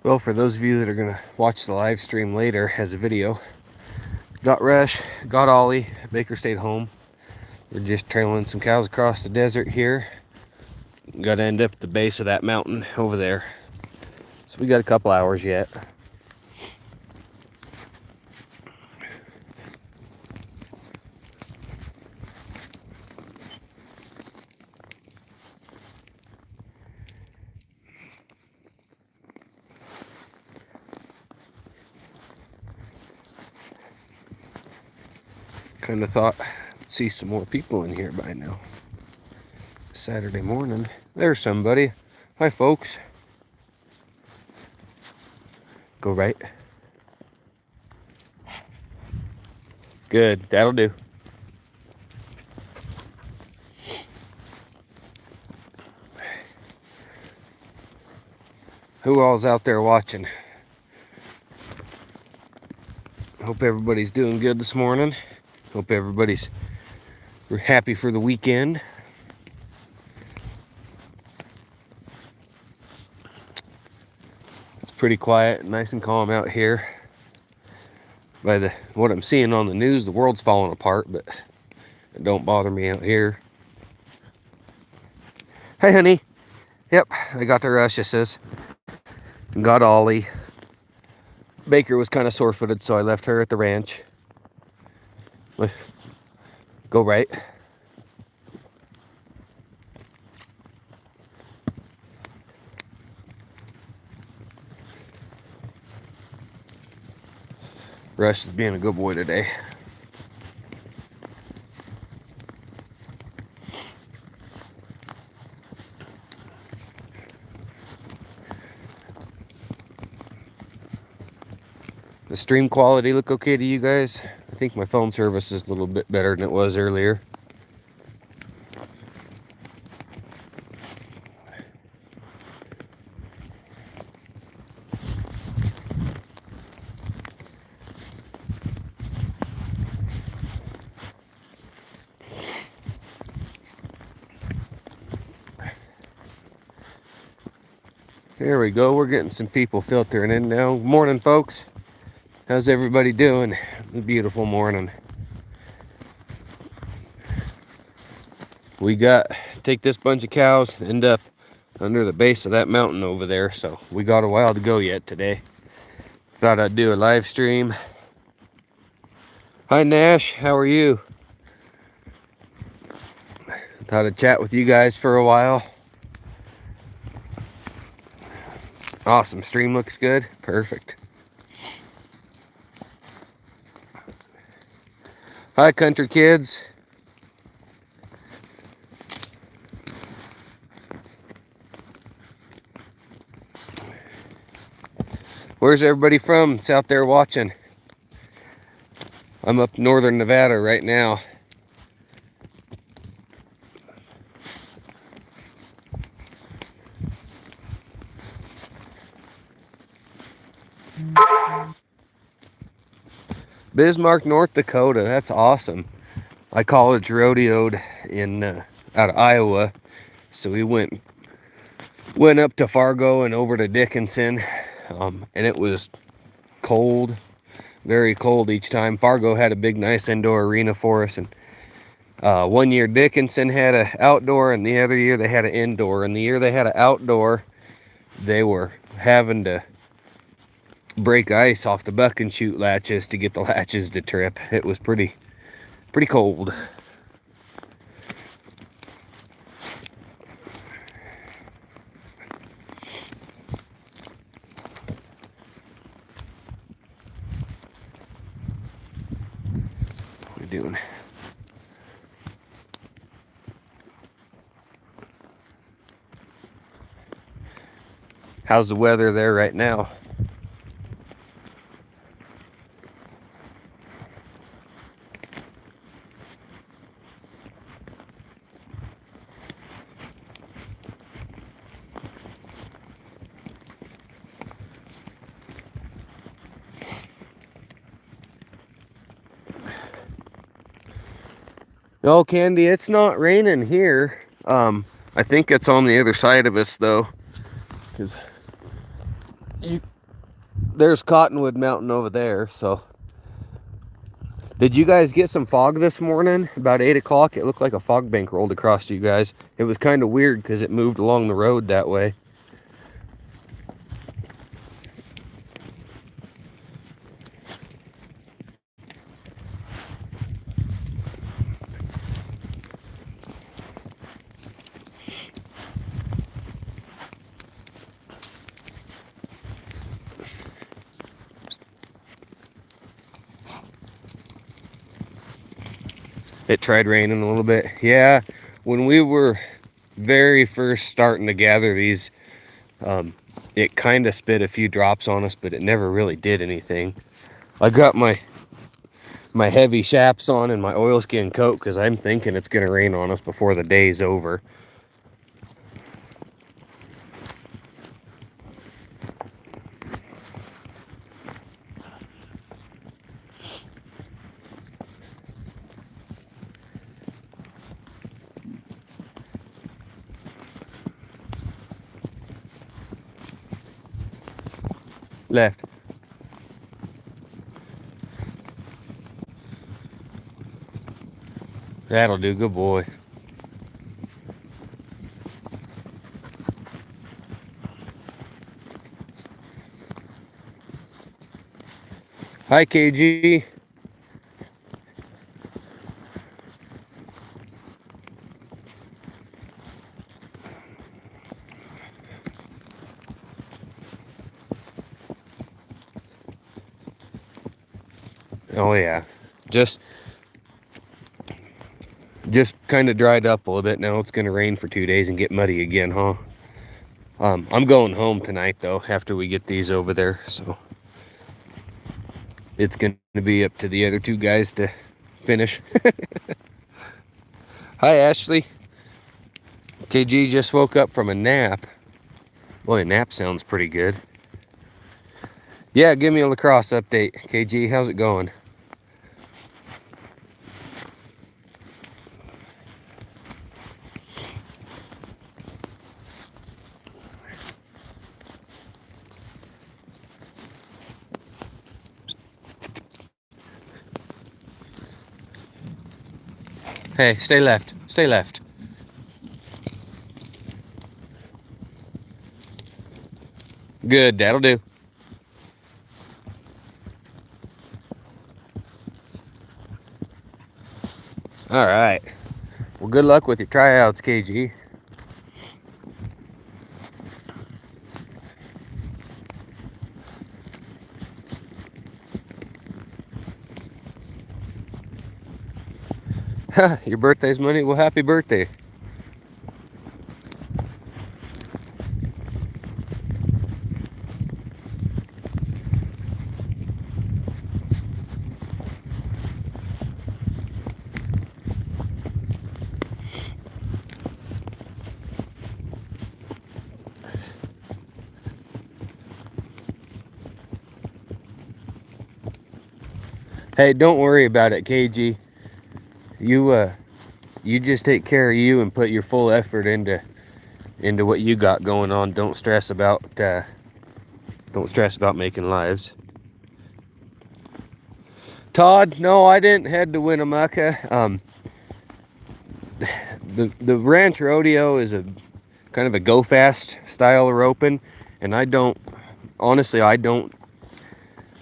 Well, for those of you that are going to watch the live stream later as a video, got Rush, got Ollie, Baker stayed home. We're just trailing some cows across the desert here. Got to end up at the base of that mountain over there. So we got a couple hours yet. Kind of thought I'd see some more people in here by now. Saturday morning. There's somebody. Hi, folks. Go right. Good. That'll do. Who all's out there watching? Hope everybody's doing good this morning. Hope everybody's happy for the weekend. It's pretty quiet, nice and calm out here. By what I'm seeing on the news, the world's falling apart, but it don't bother me out here. Hey, honey. Yep, I got the Rushes. Got Ollie. Baker was kind of sore-footed, so I left her at the ranch. Go right. Rush is being a good boy today. The stream quality look okay to you guys? I think my phone service is a little bit better than it was earlier. There we go. We're getting some people filtering in now. Morning, folks. How's everybody doing? A beautiful morning. We take this bunch of cows, end up under the base of that mountain over there. So we got a while to go yet today. Thought I'd do a live stream. Hi, Nash. How are you? Thought I'd chat with you guys for a while. Awesome. Stream looks good. Perfect. Hi, country kids. Where's everybody from that's out there watching? I'm up northern Nevada right now. Bismarck, North Dakota. That's awesome. I college rodeoed in out of Iowa, so we went up to Fargo and over to Dickinson, and it was cold, very cold each time. Fargo had a big, nice indoor arena for us, and one year Dickinson had an outdoor, and the other year they had an indoor. And the year they had an outdoor, they were having to break ice off the buck and shoot latches to get the latches to trip. It was pretty cold. What are we doing? How's the weather there right now? No, Candy, it's not raining here. I think it's on the other side of us though, because there's Cottonwood Mountain over there. So, did you guys get some fog this morning? About 8 o'clock, it looked like a fog bank rolled across to you guys. It was kind of weird because it moved along the road that way. It tried raining a little bit. Yeah, when we were very first starting to gather these, it kind of spit a few drops on us, but it never really did anything. I got my heavy chaps on and my oilskin coat because I'm thinking it's going to rain on us before the day's over. Left. That'll do, good boy. Hi, KG. Oh yeah, just kind of dried up a little bit. Now it's gonna rain for 2 days and get muddy again, huh? I'm going home tonight though after we get these over there, so it's gonna be up to the other two guys to finish. Hi, Ashley. KG just woke up from a nap. Boy, a nap sounds pretty good. Yeah, give me a lacrosse update. KG, how's it going? Hey, stay left. Stay left. Good, that'll do. All right. Well, good luck with your tryouts, KG. Your birthday's Monday? Well, happy birthday. Hey, don't worry about it, KG. You just take care of you and put your full effort into what you got going on. Don't stress about making lives. Todd, no, I didn't head to Winnemucca. The ranch rodeo is a kind of a go fast style of roping, and I don't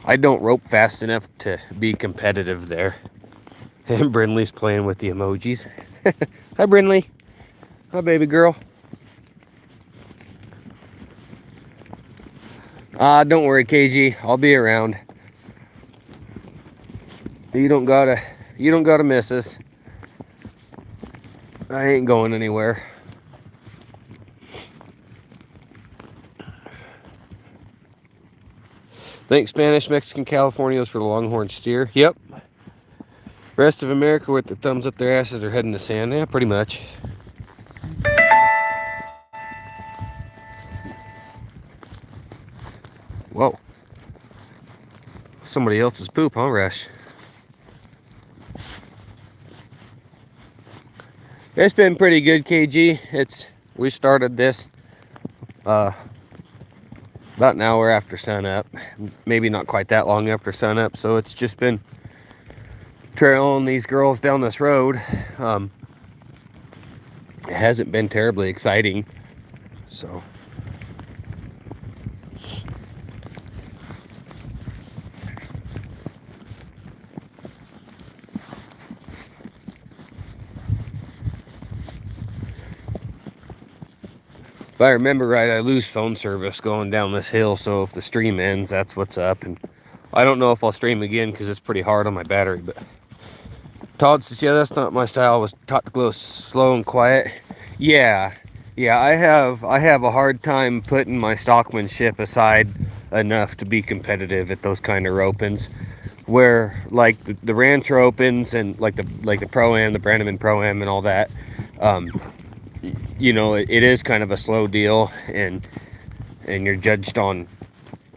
rope fast enough to be competitive there. And Brinley's playing with the emojis. Hi, Brinley. Hi, baby girl. Don't worry, KG. I'll be around. You don't gotta miss us. I ain't going anywhere. Thanks, Spanish, Mexican, Californios for the longhorn steer. Yep. Rest of America with the thumbs up their asses are heading to sand. Yeah, pretty much. Whoa. Somebody else's poop, huh, Rush? It's been pretty good, KG. We started this about an hour after sunup. Maybe not quite that long after sunup. So it's just been trailing these girls down this road. It hasn't been terribly exciting. So if I remember right, I lose phone service going down this hill, so if the stream ends, that's what's up. And I don't know if I'll stream again because it's pretty hard on my battery. But Todd says, yeah, that's not my style. I was taught to go slow and quiet. Yeah, I have a hard time putting my stockmanship aside enough to be competitive at those kind of ropings. Where like the rancher opens and like the pro-am, the Brandon pro-am and all that. You know, it is kind of a slow deal, and you're judged on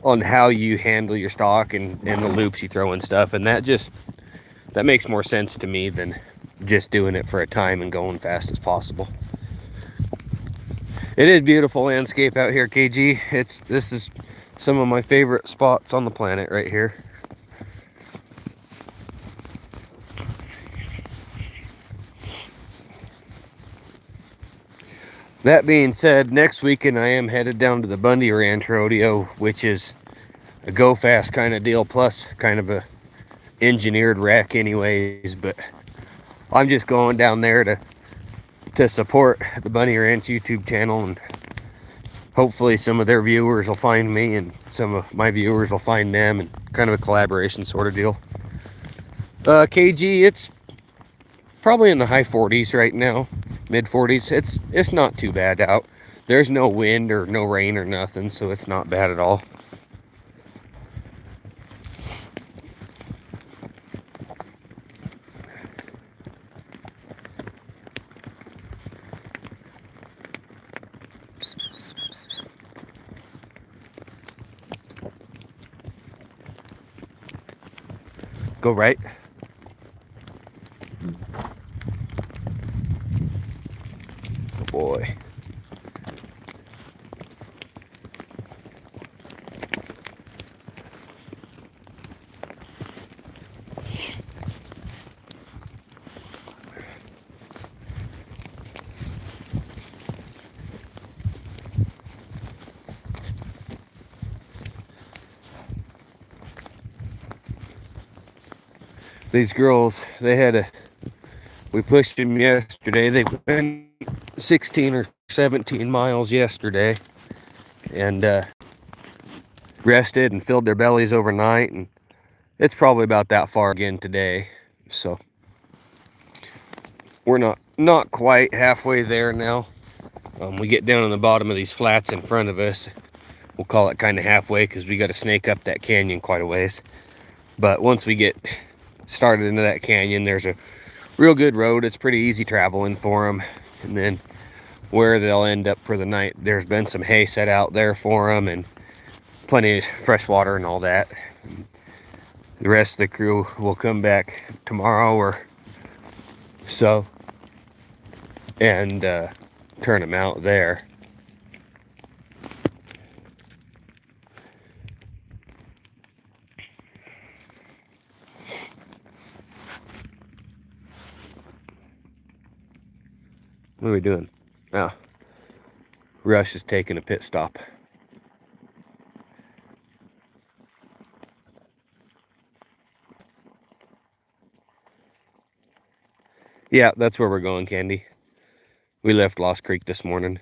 how you handle your stock and the loops you throw and stuff, and that makes more sense to me than just doing it for a time and going fast as possible. It is beautiful landscape out here, KG. This is some of my favorite spots on the planet right here. That being said, next weekend I am headed down to the Bundy Ranch Rodeo, which is a go fast kind of deal, plus kind of a engineered wreck anyways. But I'm just going down there to support the Bundy Ranch YouTube channel, and hopefully some of their viewers will find me and some of my viewers will find them, and kind of a collaboration sort of deal. KG, it's probably in the high 40s right now, mid 40s. It's not too bad out. There's no wind or no rain or nothing, so it's not bad at all. Go right. Oh boy. These girls, we pushed them yesterday. They went 16 or 17 miles yesterday, and rested and filled their bellies overnight, and it's probably about that far again today. So we're not quite halfway there now. We get down on the bottom of these flats in front of us. We'll call it kind of halfway because we got to snake up that canyon quite a ways. But once we get started into that canyon, there's a real good road. It's pretty easy traveling for them. And then where they'll end up for the night, there's been some hay set out there for them and plenty of fresh water and all that. The rest of the crew will come back tomorrow or so and turn them out there. What are we doing? Oh, Rush is taking a pit stop. Yeah, that's where we're going, Candy. We left Lost Creek this morning.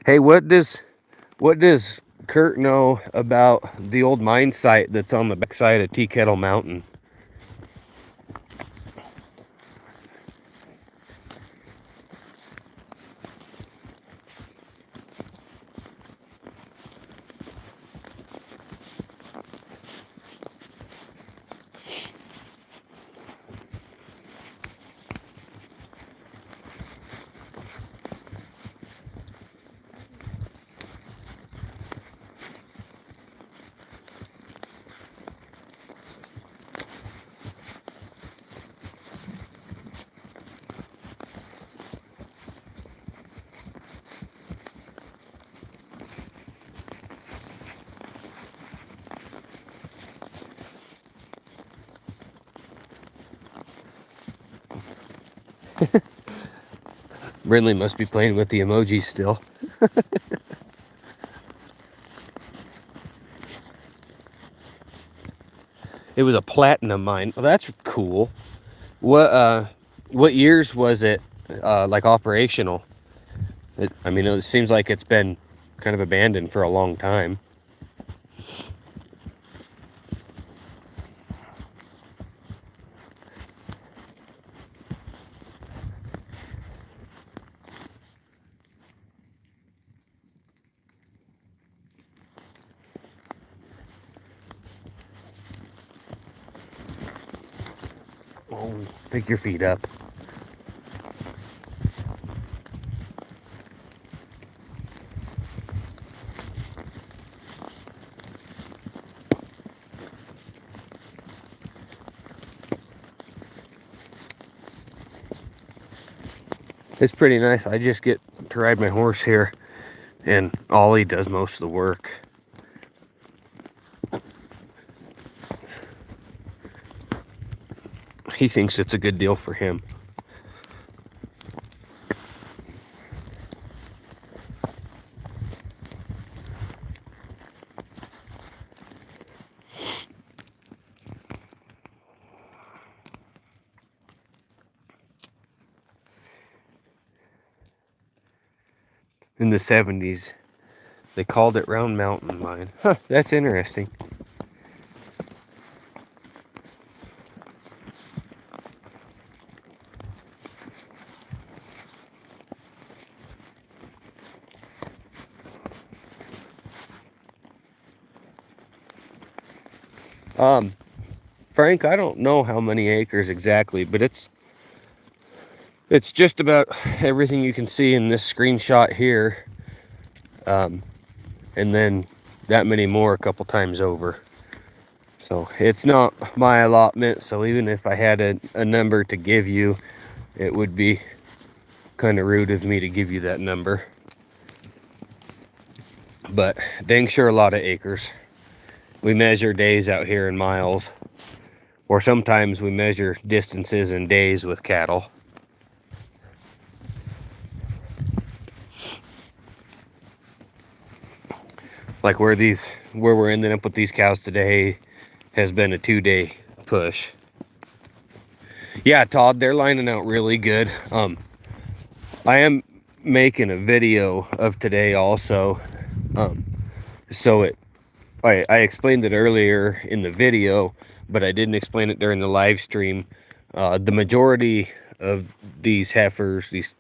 Hey, what does Kurt know about the old mine site that's on the backside of Tea Kettle Mountain? Brindley must be playing with the emojis still. It was a platinum mine. Well, that's cool. What years was it like operational? I mean, it seems like it's been kind of abandoned for a long time. Oh, pick your feet up. It's pretty nice. I just get to ride my horse here, and Ollie does most of the work. He thinks it's a good deal for him. In the 70s, they called it Round Mountain Mine. Huh, that's interesting. Frank, I don't know how many acres exactly, but it's just about everything you can see in this screenshot here. And then that many more a couple times over. So it's not my allotment, so even if I had a number to give you, it would be kind of rude of me to give you that number. But dang sure a lot of acres. We measure days out here in miles, or sometimes we measure distances in days with cattle. Like where we're ending up with these cows today has been a 2-day push. Yeah, Todd, they're lining out really good. I am making a video of today also. So I explained it earlier in the video, but I didn't explain it during the live stream. The majority of these heifers, these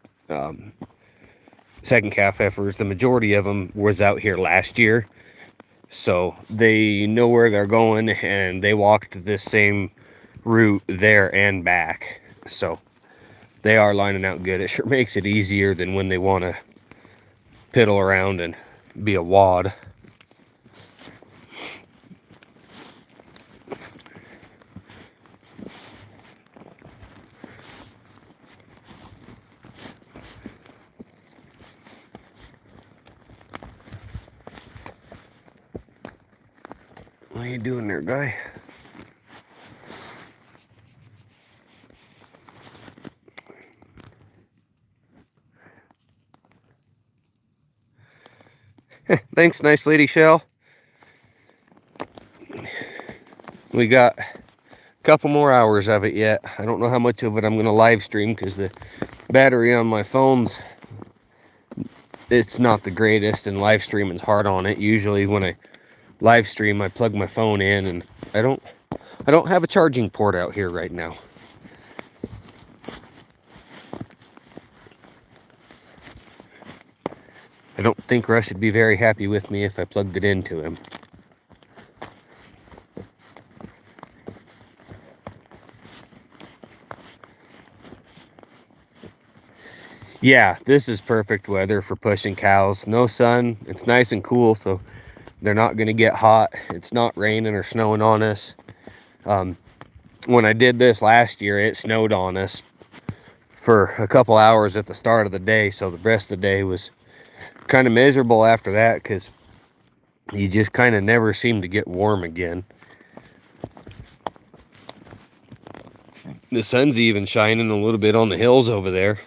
second calf heifers, the majority of them was out here last year. So they know where they're going, and they walked this same route there and back. So they are lining out good. It sure makes it easier than when they want to piddle around and be a wad. What are you doing there, guy? Thanks, nice lady Shell. We got a couple more hours of it yet. I don't know how much of it I'm going to live stream because the battery on my phone's, it's not the greatest, and live streaming's hard on it. Usually when I live stream, I plug my phone in, and I don't have a charging port out here right now. I don't think Russ would be very happy with me if I plugged it into him. Yeah, this is perfect weather for pushing cows. No sun, it's nice and cool, so they're not going to get hot. It's not raining or snowing on us. When I did this last year, it snowed on us for a couple hours at the start of the day, so the rest of the day was kind of miserable after that because you just kind of never seem to get warm again. The sun's even shining a little bit on the hills over there.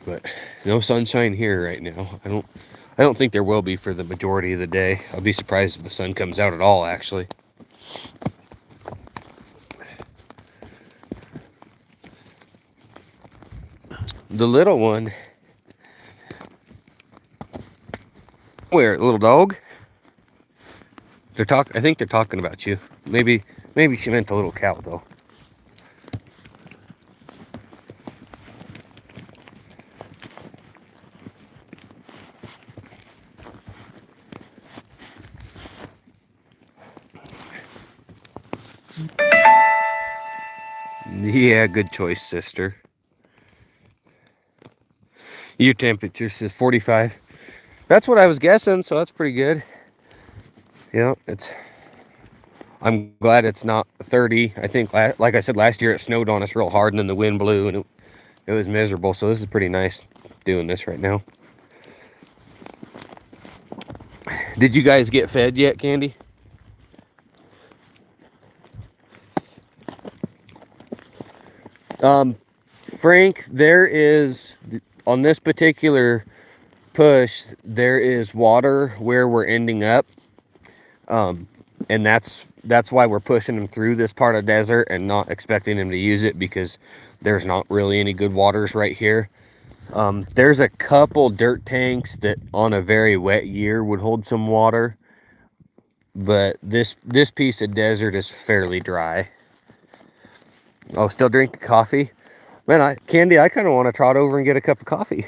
But no sunshine here right now. I don't think there will be for the majority of the day. I'll be surprised if the sun comes out at all, actually. The little one. Where, little dog? I think they're talking about you. Maybe she meant the little cow though. Yeah, good choice, sister. Your temperature says 45. That's what I was guessing, so that's pretty good. Yeah, I'm glad it's not 30. I think, like I said, last year it snowed on us real hard, and then the wind blew, and it was miserable. So this is pretty nice doing this right now. Did you guys get fed yet, Candy? Frank, there is, on this particular push, there is water where we're ending up. And that's why we're pushing them through this part of desert and not expecting them to use it, because there's not really any good waters right here. There's a couple dirt tanks that on a very wet year would hold some water, but this piece of desert is fairly dry. Oh, still drinking coffee? Man, Candy, I kind of want to trot over and get a cup of coffee.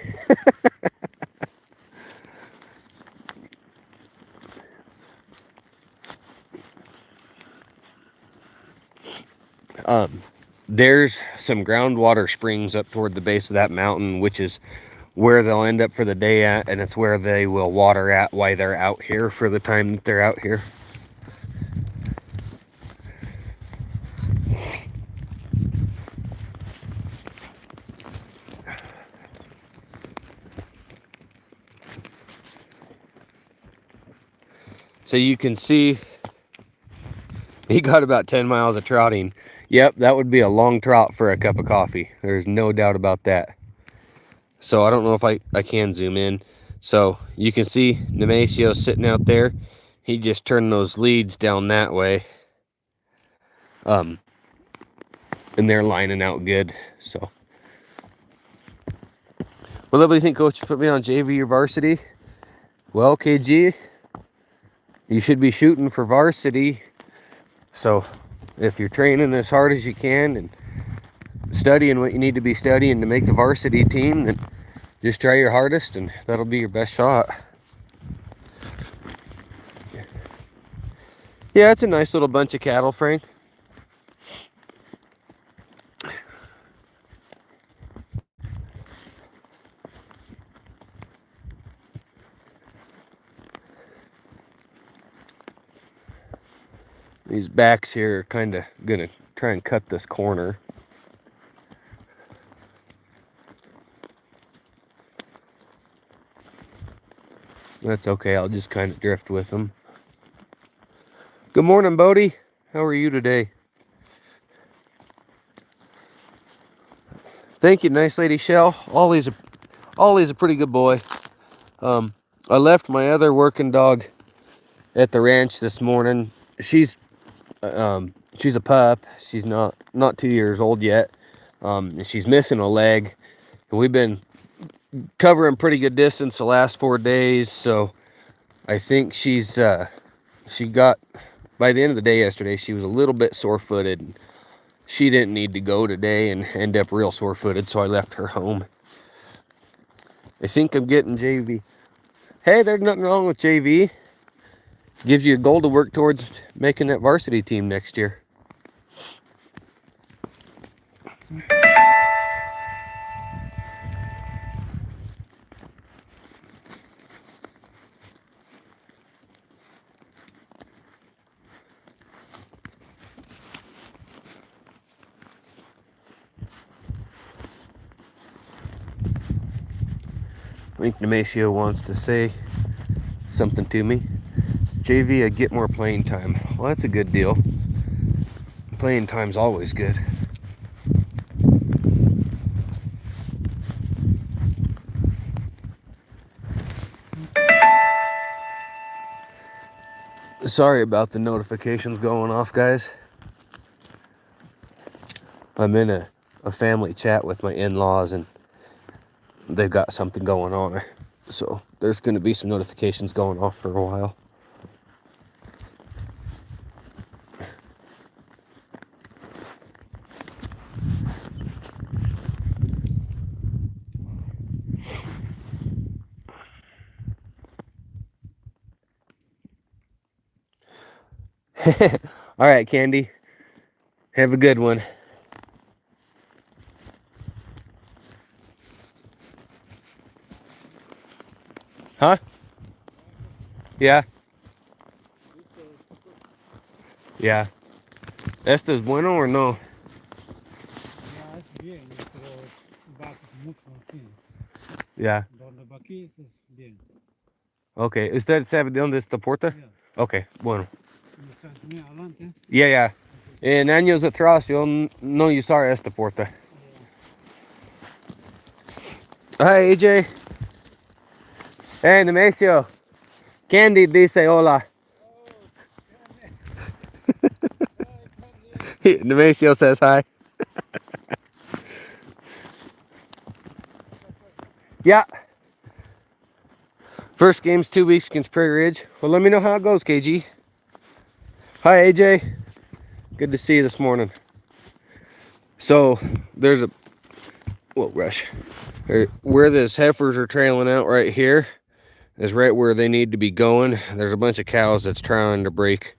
There's some groundwater springs up toward the base of that mountain, which is where they'll end up for the day at, and it's where they will water at while they're out here for the time that they're out here. So you can see he got about 10 miles of trotting. Yep, that would be a long trot for a cup of coffee. There's no doubt about that. So I don't know if I can zoom in. So you can see Nemesio sitting out there. He just turned those leads down that way. And they're lining out good. So, well, what do you think, Coach? You put me on JV or varsity? Well, KG, you should be shooting for varsity. So if you're training as hard as you can and studying what you need to be studying to make the varsity team, then just try your hardest and that'll be your best shot. Yeah, it's a nice little bunch of cattle, Frank. These backs here are kind of gonna try and cut this corner. That's okay, I'll just kind of drift with them. Good morning, Bodie. How are you today? Thank you, nice lady Shell. Ollie's a pretty good boy. I left my other working dog at the ranch this morning. She's a pup. She's not 2 years old yet. She's missing a leg. And we've been covering pretty good distance the last 4 days, so I think she got, by the end of the day yesterday, she was a little bit sore-footed. She didn't need to go today and end up real sore-footed, so I left her home. I think I'm getting JV. Hey, there's nothing wrong with JV. Gives you a goal to work towards making that varsity team next year. I think Nemesio wants to say something to me. So JV, I get more playing time. Well, that's a good deal. Playing time's always good. Sorry about the notifications going off, guys. I'm in a family chat with my in-laws, and they've got something going on. So there's going to be some notifications going off for a while. All right, Candy. Have a good one. Huh? Yeah. Yeah. ¿Esto es bueno or no? Ya, es bien, pero baja mucho aquí. Yeah. Donde va aquí es bien. Okay. ¿Usted sabe de dónde está Porta? Ya. Okay, bueno. ¿Me estás muy adelante? Yeah, yeah. En años atrás yo no usaba esta puerta. Hi, AJ. Hey, Nemesio. Candy dice hola. Nemesio says hi. Yeah. First game's 2 weeks against Prairie Ridge. Well, let me know how it goes, KG. Hi, AJ. Good to see you this morning. So, there's a... Whoa, rush. Where this heifers are trailing out right here is right where they need to be going. There's a bunch of cows that's trying to break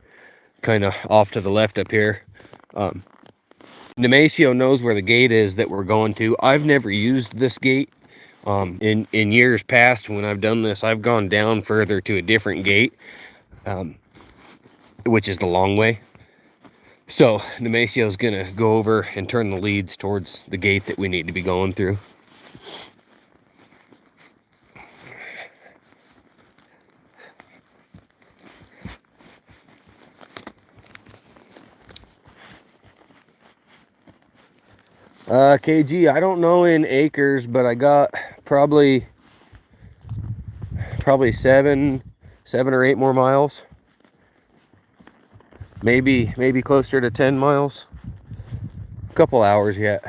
kind of off to the left up here. Nemesio knows where the gate is that we're going to. I've never used this gate. In years past, when I've done this, I've gone down further to a different gate, which is the long way. So Nemesio's gonna go over and turn the leads towards the gate that we need to be going through. KG, I don't know in acres, but I got probably 7 or 8 more miles. Maybe closer to 10 miles. A couple hours yet.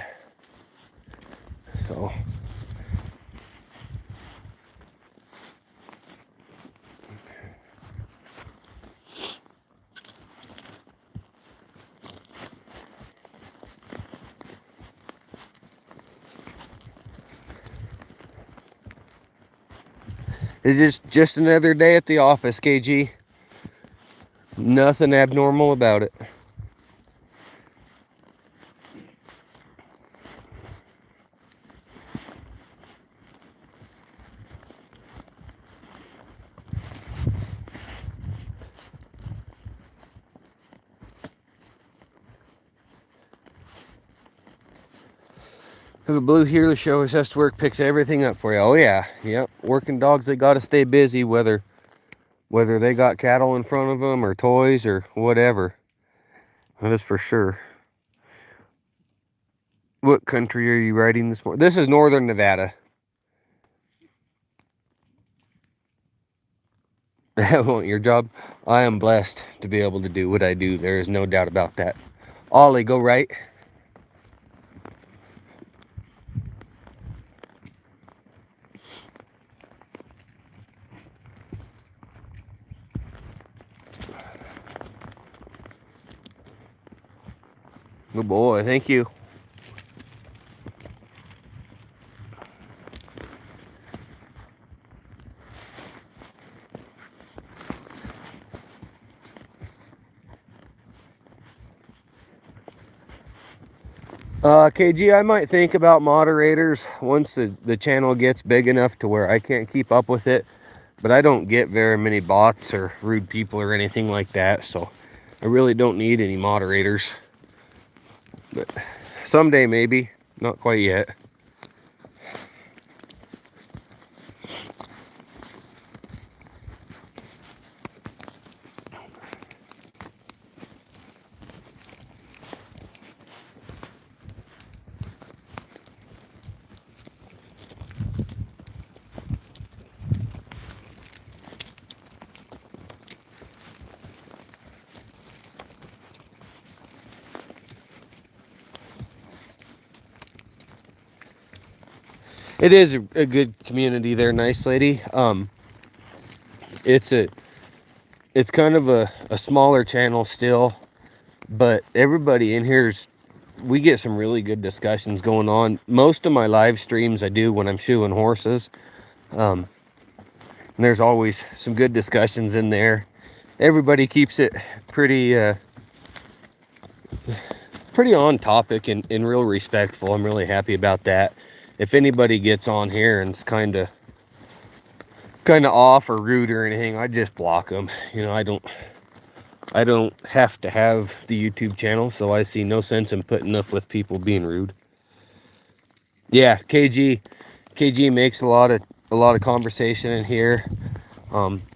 So it's just another day at the office, KG. Nothing abnormal about it. The blue heeler show has to work, picks everything up for you. Oh yeah, yep. Working dogs, they got to stay busy, whether they got cattle in front of them or toys or whatever. That is for sure. What country are you riding this morning? This is northern Nevada. I want your job. I am blessed to be able to do what I do. There is no doubt about that. Ollie, go right. Good boy, thank you. KG, I might think about moderators once the channel gets big enough to where I can't keep up with it. But I don't get very many bots or rude people or anything like that, so I really don't need any moderators. But someday maybe, not quite yet. It is a good community there, nice lady. It's kind of a smaller channel still, but everybody in here's, we get some really good discussions going on. Most of my live streams I do when I'm shoeing horses. And there's always some good discussions in there. Everybody keeps it pretty pretty on topic and real respectful. I'm really happy about that. If anybody gets on here and it's kind of off or rude or anything, I just block them. You know, I don't have to have the YouTube channel, so I see no sense in putting up with people being rude. Yeah, KG makes a lot of conversation in here.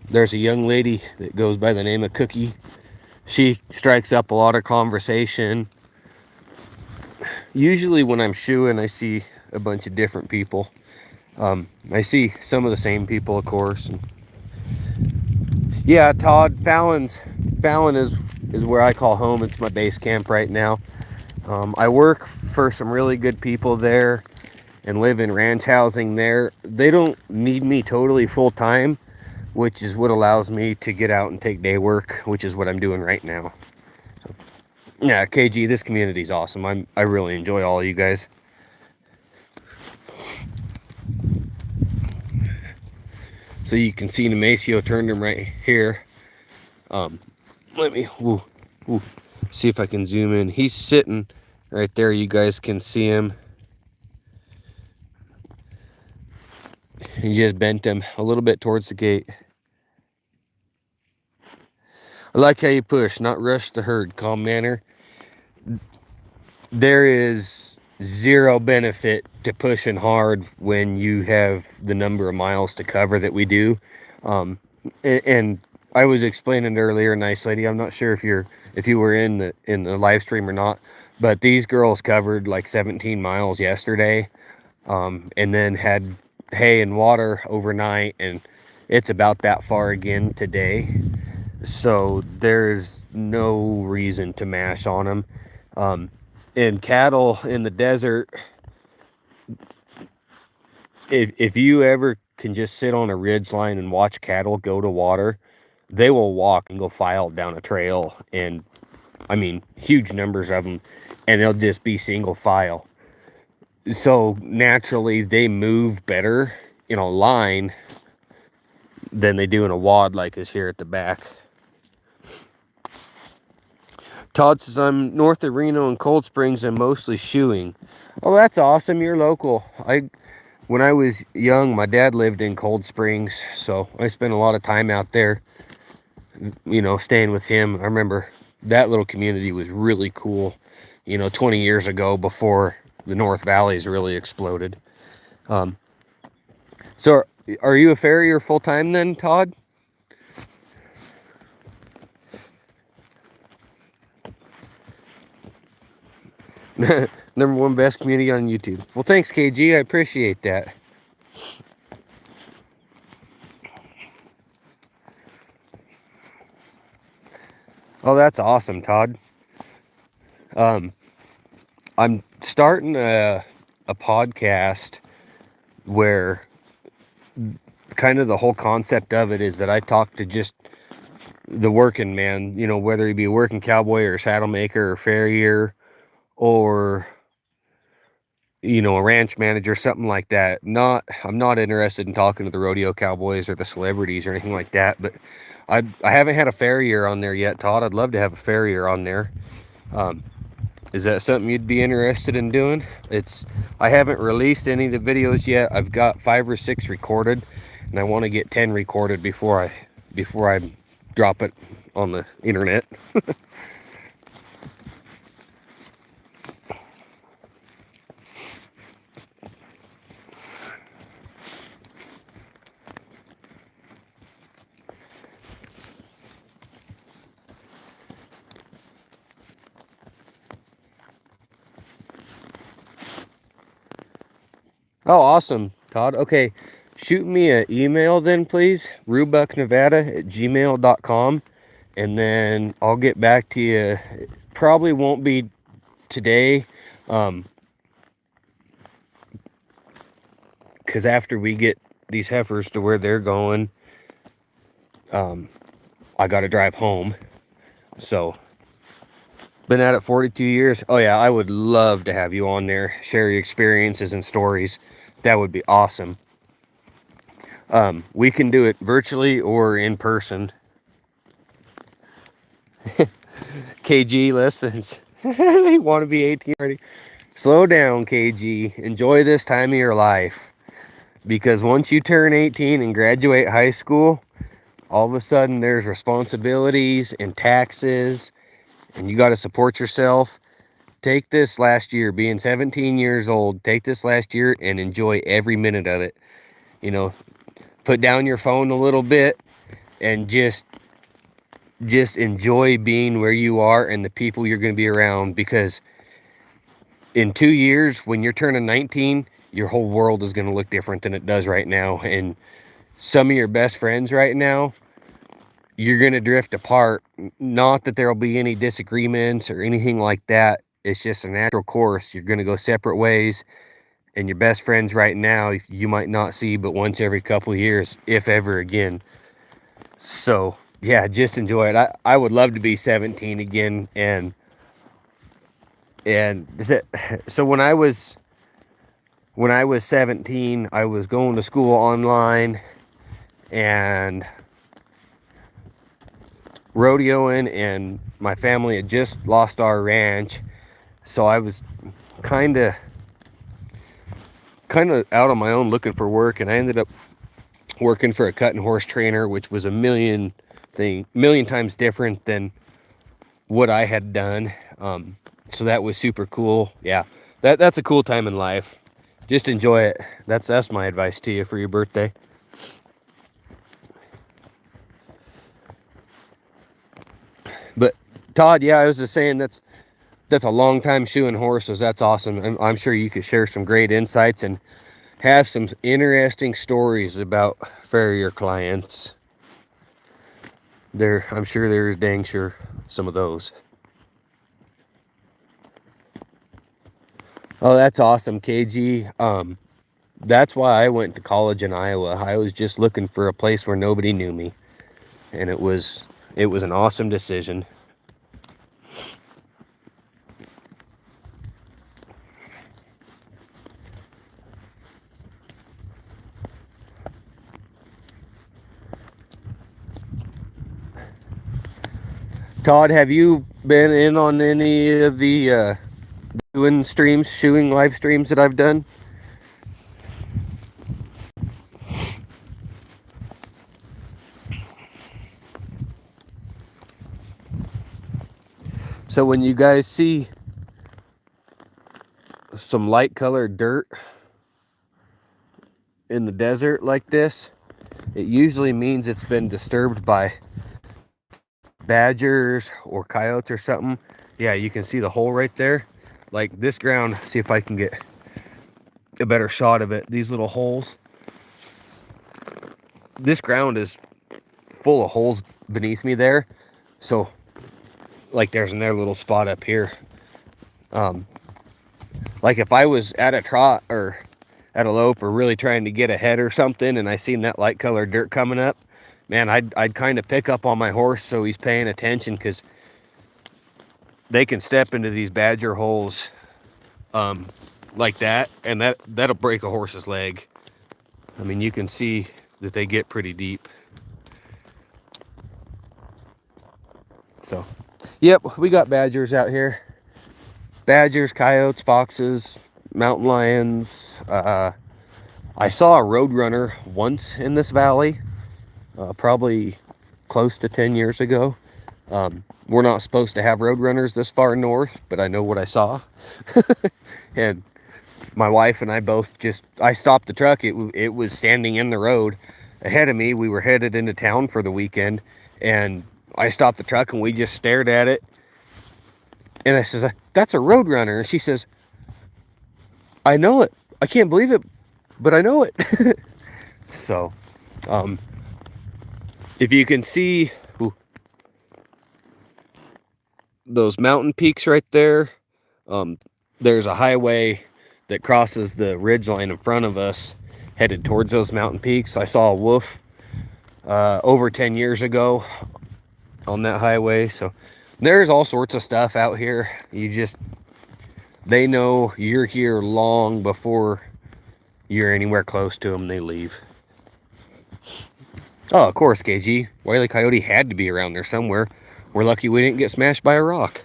There's a young lady that goes by the name of Cookie. She strikes up a lot of conversation. Usually when I'm shoeing, I see a bunch of different people. I see some of the same people, of course. And yeah, Todd, Fallon is where I call home. It's my base camp right now. I work for some really good people there and live in ranch housing there. They don't need me totally full time, which is what allows me to get out and take day work, which is what I'm doing right now. So, yeah, KG, this community is awesome. I really enjoy all of you guys. So you can see Nemesio turned him right here. Let me see if I can zoom in. He's sitting right there. You guys can see him. He just bent him a little bit towards the gate. I like how you push, not rush the herd, calm manner. There is zero benefit to pushing hard when you have the number of miles to cover that we do. And I was explaining earlier, nice lady, I'm not sure if you were in the live stream or not, but these girls covered like 17 miles yesterday, and then had hay and water overnight, and it's about that far again today. So there's no reason to mash on them. And cattle in the desert, if you ever can just sit on a ridge line and watch cattle go to water, they will walk and go file down a trail, and I mean huge numbers of them, and they'll just be single file. So naturally they move better in a line than they do in a wad like is here at the back. Todd says, I'm north of Reno and Cold Springs and mostly shoeing. Oh, that's awesome. You're local. When I was young, my dad lived in Cold Springs, so I spent a lot of time out there, you know, staying with him. I remember that little community was really cool, you know, 20 years ago before the North Valleys really exploded. So are you a farrier full time then, Todd? Number one best community on YouTube. Well, thanks, KG. I appreciate that. Oh, that's awesome, Todd. I'm starting a podcast where kind of the whole concept of it is that I talk to just the working man, you know, whether he be a working cowboy or a saddle maker or farrier or, you know, a ranch manager, something like that. I'm not interested in talking to the rodeo cowboys or the celebrities or anything like that, but I haven't had a farrier on there yet, Todd. I'd love to have a farrier on there. Is that something you'd be interested in doing? I haven't released any of the videos yet. I've got 5 or 6 recorded, and I want to get 10 recorded before I drop it on the internet. Oh, awesome, Todd. Okay, shoot me an email then, please. rubucknevada@gmail.com, and then I'll get back to you. It probably won't be today. because after we get these heifers to where they're going, I got to drive home. So, been at it 42 years. Oh yeah, I would love to have you on there, share your experiences and stories. That would be awesome. We can do it virtually or in person. KG listens. They want to be 18 already. Slow down, KG. Enjoy this time of your life. Because once you turn 18 and graduate high school, all of a sudden there's responsibilities and taxes, and you got to support yourself. Take this last year, being 17 years old, take this last year and enjoy every minute of it. You know, put down your phone a little bit and just enjoy being where you are and the people you're going to be around, because in 2 years, when you're turning 19, your whole world is going to look different than it does right now. And some of your best friends right now, you're going to drift apart. Not that there'll be any disagreements or anything like that. It's just a natural course. You're going to go separate ways. And your best friends right now, you might not see but once every couple of years, if ever again. So, yeah, just enjoy it. I would love to be 17 again. And so when I was 17, I was going to school online and rodeoing, and my family had just lost our ranch, so I was kind of out on my own looking for work, and I ended up working for a cutting horse trainer, which was a million times different than what I had done. So that was super cool. Yeah, that's a cool time in life. Just enjoy it. That's my advice to you for your birthday. But Todd, yeah, I was just saying that's a long time shoeing horses. That's awesome. I'm sure you could share some great insights and have some interesting stories about farrier clients. I'm sure there's dang sure some of those. Oh, that's awesome, KG. That's why I went to college in Iowa. I was just looking for a place where nobody knew me, and it was an awesome decision. Todd, have you been in on any of the shoeing live streams that I've done? So when you guys see some light colored dirt in the desert like this, it usually means it's been disturbed by badgers or coyotes or something. Yeah, you can see the hole right there. Like this ground, see if I can get a better shot of it. These little holes. This ground is full of holes beneath me there. So, like there's another little spot up here. Like if I was at a trot or at a lope or really trying to get ahead or something, and I seen that light colored dirt coming up, man, I'd kind of pick up on my horse so he's paying attention, because they can step into these badger holes like that, and that'll break a horse's leg. I mean, you can see that they get pretty deep. So, yep, we got badgers out here. Badgers, coyotes, foxes, mountain lions. I saw a roadrunner once in this valley, probably close to 10 years ago. We're not supposed to have roadrunners this far north, but I know what I saw. And my wife and I both I stopped the truck. It was standing in the road ahead of me. We were headed into town for the weekend, and I stopped the truck and we just stared at it. And I says, "That's a roadrunner." And she says, "I know it. I can't believe it, but I know it." So, if you can see those mountain peaks right there, there's a highway that crosses the ridge line in front of us, headed towards those mountain peaks. I saw a wolf over 10 years ago on that highway. So there's all sorts of stuff out here. They know you're here long before you're anywhere close to them. They leave. Oh, of course, KG. Wile E. Coyote had to be around there somewhere. We're lucky we didn't get smashed by a rock.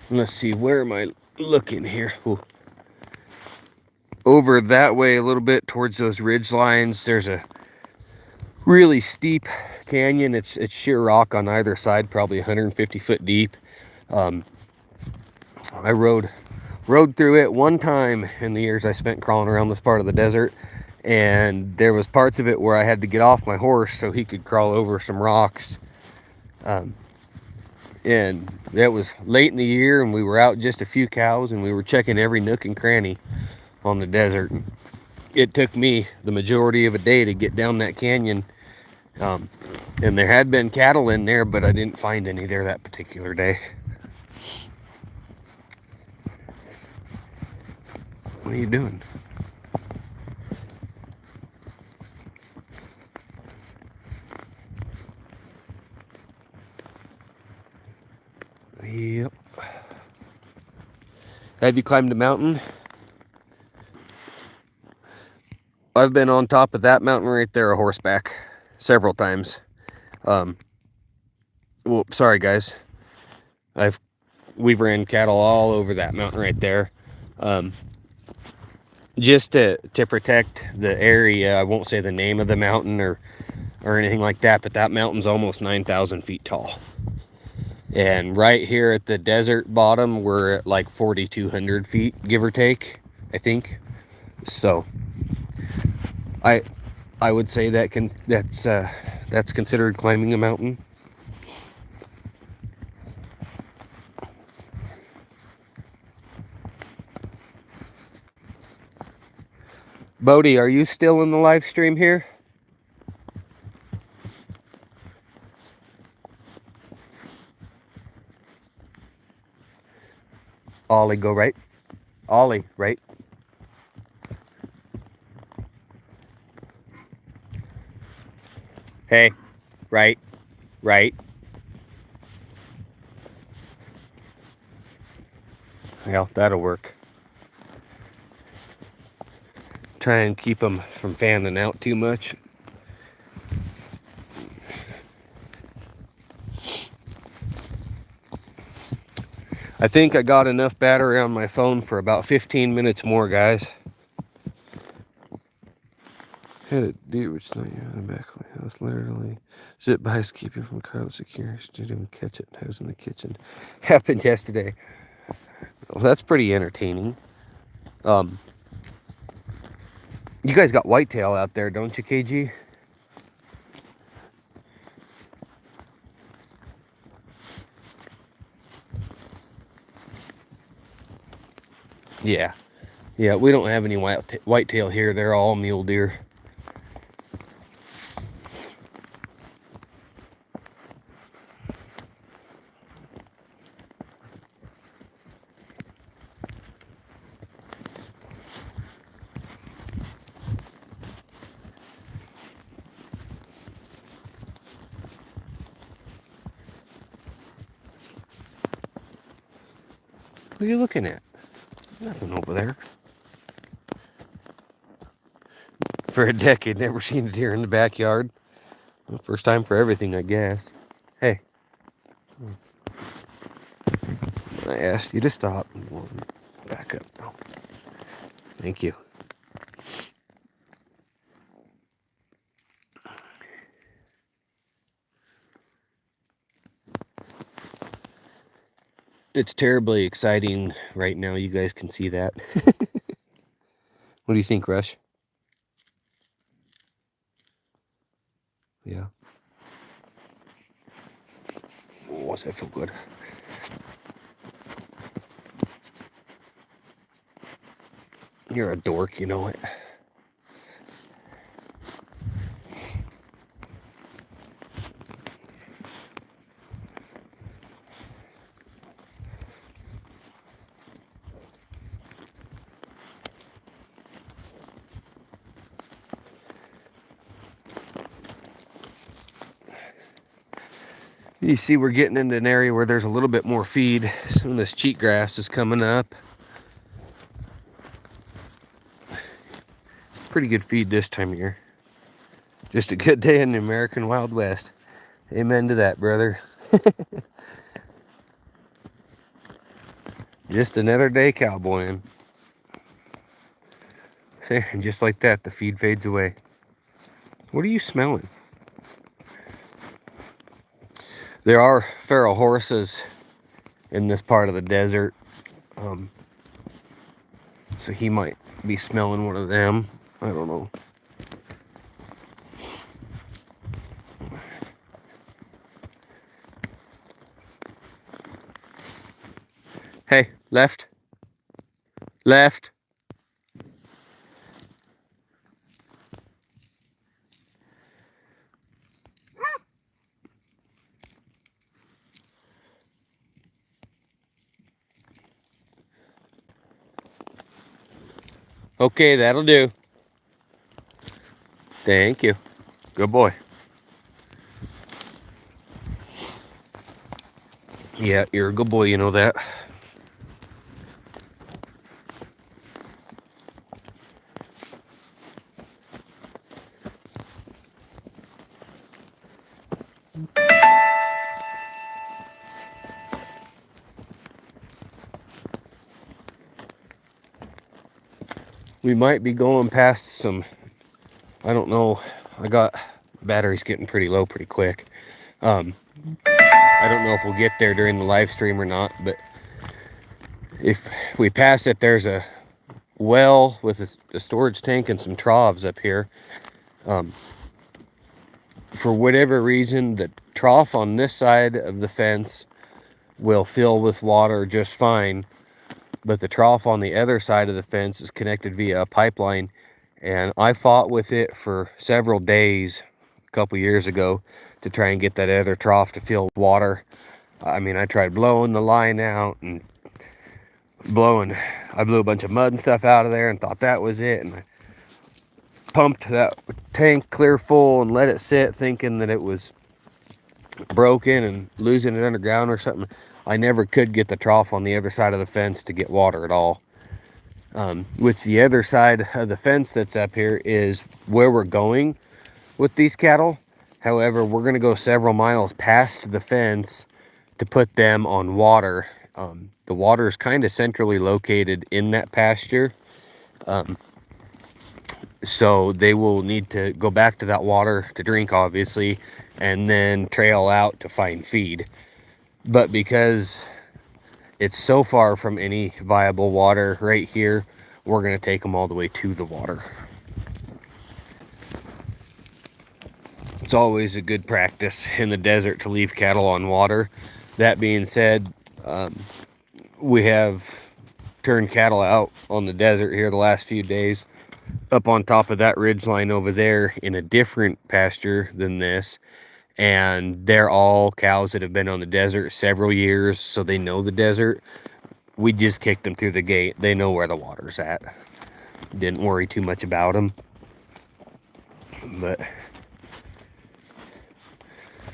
Let's see, where am I looking here? Ooh. Over that way a little bit towards those ridge lines, there's a really steep canyon. It's sheer rock on either side, probably 150 foot deep. I rode through it one time in the years I spent crawling around this part of the desert, and there was parts of it where I had to get off my horse so he could crawl over some rocks. And that was late in the year, and we were out just a few cows, and we were checking every nook and cranny on the desert. It took me the majority of a day to get down that canyon, and there had been cattle in there, but I didn't find any there that particular day. What are you doing? Yep. Have you climbed a mountain? I've been on top of that mountain right there, a horseback, several times. Well, sorry guys. We've ran cattle all over that mountain right there. Just to protect the area, I won't say the name of the mountain or anything like that, but that mountain's almost 9,000 feet tall. And right here at the desert bottom, we're at like 4,200 feet, give or take, I think. So I would say that's considered climbing a mountain. Bodie, are you still in the live stream here? Ollie, go right. Ollie, right. Hey, right, right. Yeah, that'll work. Try and keep them from fanning out too much. I think I got enough battery on my phone for about 15 minutes more, guys. Had a deer which not in the back of my house, literally zip by to keep you from Carl secure. Didn't even catch it. I was in the kitchen. Happened yesterday. Well, that's pretty entertaining. You guys got whitetail out there, don't you, KG? Yeah. Yeah, we don't have any whitetail here. They're all mule deer. What are you looking at? Nothing over there. For a decade, never seen a deer in the backyard. Well, first time for everything, I guess. Hey. I asked you to stop. Back up now. Thank you. It's terribly exciting right now. You guys can see that. What do you think, Rush? Yeah. Oh, does that feel good? You're a dork, you know it. You see we're getting into an area where there's a little bit more feed. Some of this cheatgrass is coming up. Pretty good feed this time of year. Just a good day in the American Wild West. Amen to that, brother. Just another day cowboying. And just like that, the feed fades away. What are you smelling? There are feral horses in this part of the desert. So he might be smelling one of them. I don't know. Hey, left. Left. Okay, that'll do. Thank you. Good boy. Yeah, you're a good boy, you know that. We might be going past some, I don't know, I got batteries getting pretty low pretty quick. I don't know if we'll get there during the live stream or not, but if we pass it, there's a well with a storage tank and some troughs up here. For whatever reason, the trough on this side of the fence will fill with water just fine, but the trough on the other side of the fence is connected via a pipeline, and I fought with it for several days a couple years ago to try and get that other trough to fill with water. I mean, I tried blowing the line out and I blew a bunch of mud and stuff out of there and thought that was it, and I pumped that tank clear full and let it sit thinking that it was broken and losing it underground or something. I never could get the trough on the other side of the fence to get water at all. Which the other side of the fence that's up here is where we're going with these cattle. However, we're going to go several miles past the fence to put them on water. The water is kind of centrally located in that pasture. So they will need to go back to that water to drink, obviously, and then trail out to find feed. But because it's so far from any viable water right here, we're going to take them all the way to the water. It's always a good practice in the desert to leave cattle on water. That being said, we have turned cattle out on the desert here the last few days, up on top of that ridge line over there in a different pasture than this. And they're all cows that have been on the desert several years, so they know the desert. We just kicked them through the gate. They know where the water's at. Didn't worry too much about them. But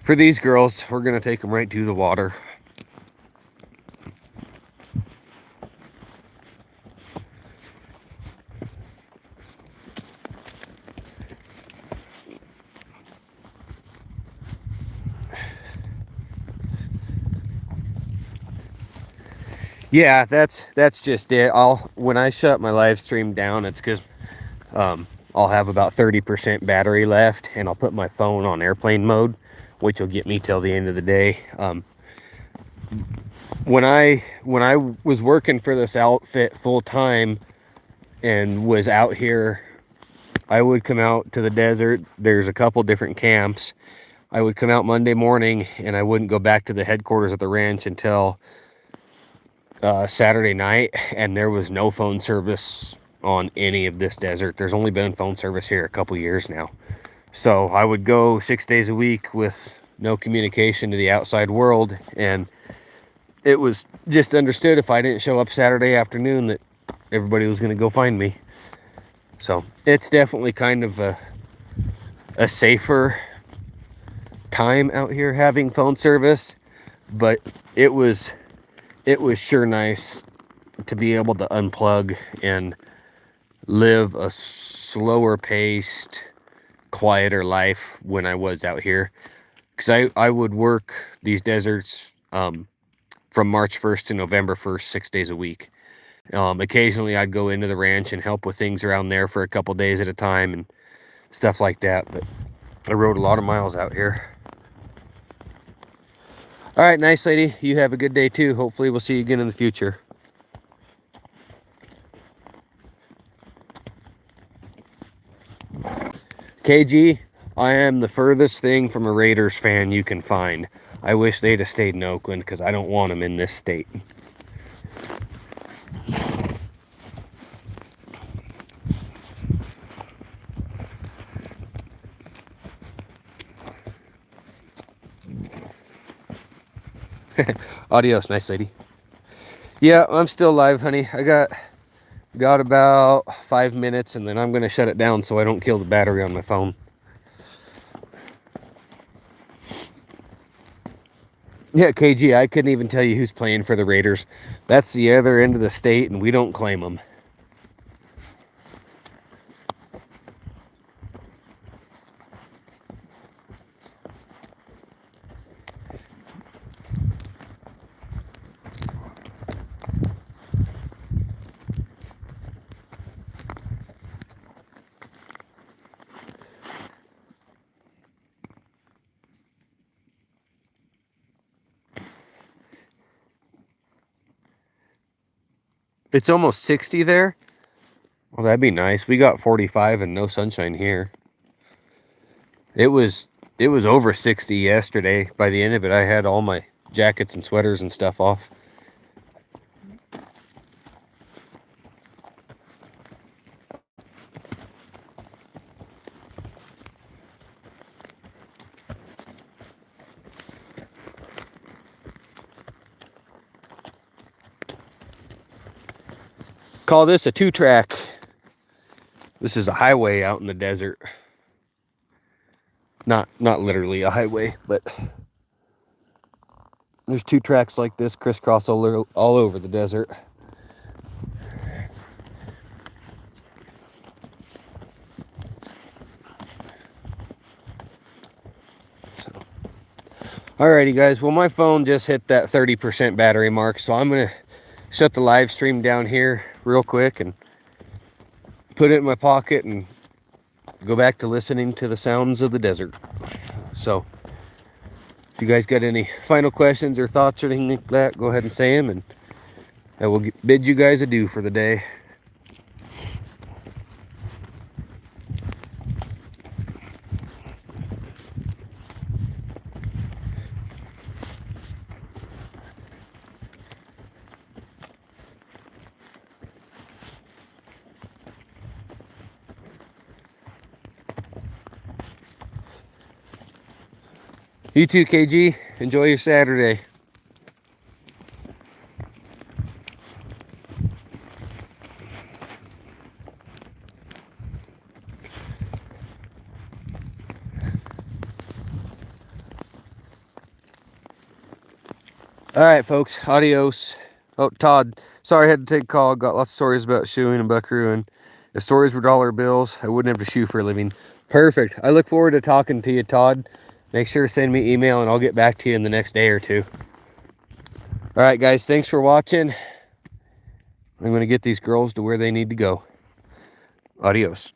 for these girls, we're going to take them right to the water. Yeah, that's just it. When I shut my live stream down, it's because I'll have about 30% battery left, and I'll put my phone on airplane mode, which will get me till the end of the day. When I was working for this outfit full time and was out here, I would come out to the desert. There's a couple different camps. I would come out Monday morning, and I wouldn't go back to the headquarters at the ranch until Saturday night, and there was no phone service on any of this desert. There's only been phone service here a couple years now. So I would go 6 days a week with no communication to the outside world, and it was just understood if I didn't show up Saturday afternoon that everybody was going to go find me. So it's definitely kind of a safer time out here having phone service, but it was sure nice to be able to unplug and live a slower paced, quieter life when I was out here. Because I would work these deserts from March 1st to November 1st, 6 days a week. Occasionally I'd go into the ranch and help with things around there for a couple days at a time and stuff like that. But I rode a lot of miles out here. All right, nice lady. You have a good day too. Hopefully we'll see you again in the future. KG, I am the furthest thing from a Raiders fan you can find. I wish they'd have stayed in Oakland because I don't want them in this state. Adios, nice lady. Yeah, I'm still live, honey. I got about 5 minutes and then I'm gonna shut it down so I don't kill the battery on my phone. Yeah, KG, I couldn't even tell you who's playing for the Raiders. That's the other end of the state and we don't claim them. It's almost 60 there. Well, that'd be nice. We got 45 and no sunshine here. It was over 60 yesterday. By the end of it, I had all my jackets and sweaters and stuff off. Call this a 2-track. This is a highway out in the desert. Not literally a highway, but there's 2 tracks like this crisscross all over the desert. Alrighty guys, well my phone just hit that 30% battery mark, so I'm gonna shut the live stream down here real quick and put it in my pocket and go back to listening to the sounds of the desert. So if you guys got any final questions or thoughts or anything like that, go ahead and say them, and I will bid you guys adieu for the day. You too, KG. Enjoy your Saturday. All right, folks. Adios. Oh, Todd. Sorry I had to take a call. Got lots of stories about shoeing and buckarooing. If stories were dollar bills, I wouldn't have to shoe for a living. Perfect. I look forward to talking to you, Todd. Make sure to send me email and I'll get back to you in the next day or two. All right, guys. Thanks for watching. I'm going to get these girls to where they need to go. Adios.